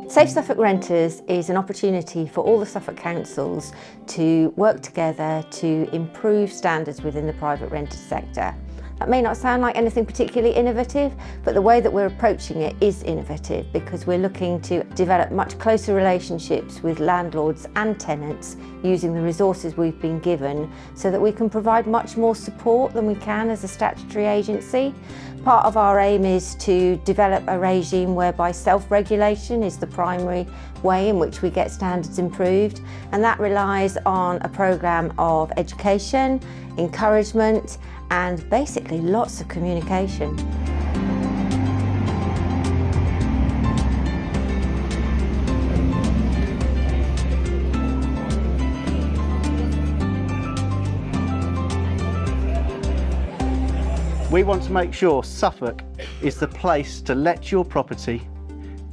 Safe Suffolk Renters is an opportunity for all the Suffolk councils to work together to improve standards within the private rented sector. That may not sound like anything particularly innovative, but the way that we're approaching it is innovative because we're looking to develop much closer relationships with landlords and tenants using the resources we've been given so that we can provide much more support than we can as a statutory agency. Part of our aim is to develop a regime whereby self-regulation is the primary way in which we get standards improved, and that relies on a programme of education, encouragement and basically lots of communication. We want to make sure Suffolk is the place to let your property,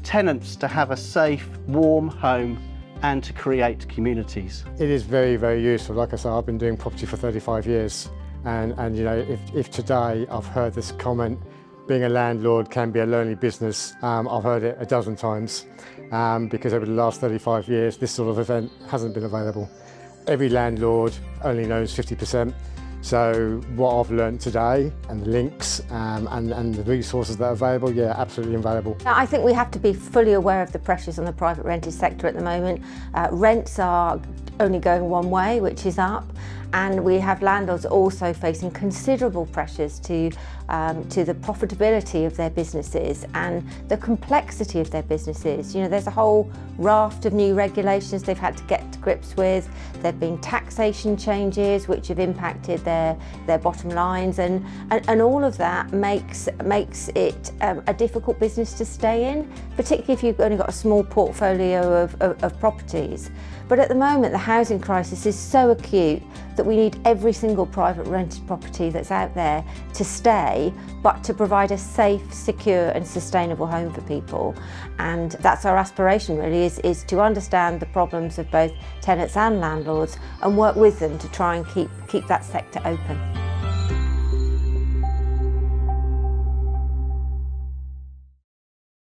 tenants to have a safe, warm home and to create communities. It is very, very useful. Like I said, I've been doing property for 35 years and you know, if today I've heard this comment, being a landlord can be a lonely business, I've heard it a dozen times because over the last 35 years this sort of event hasn't been available. Every landlord only knows 50%. So what I've learned today and the links and the resources that are available, yeah, absolutely invaluable. I think we have to be fully aware of the pressures on the private rented sector at the moment. Rents are only going one way, which is up, and we have landlords also facing considerable pressures to the profitability of their businesses and the complexity of their businesses. You know, there's a whole raft of new regulations they've had to get to grips with. There have been taxation changes which have impacted their bottom lines, and all of that makes it a difficult business to stay in, particularly if you've only got a small portfolio of properties. But at the moment the housing crisis is so acute that we need every single private rented property that's out there to stay, but to provide a safe, secure and sustainable home for people. And that's our aspiration really, is to understand the problems of both tenants and landlords and work with them to try and keep that sector open.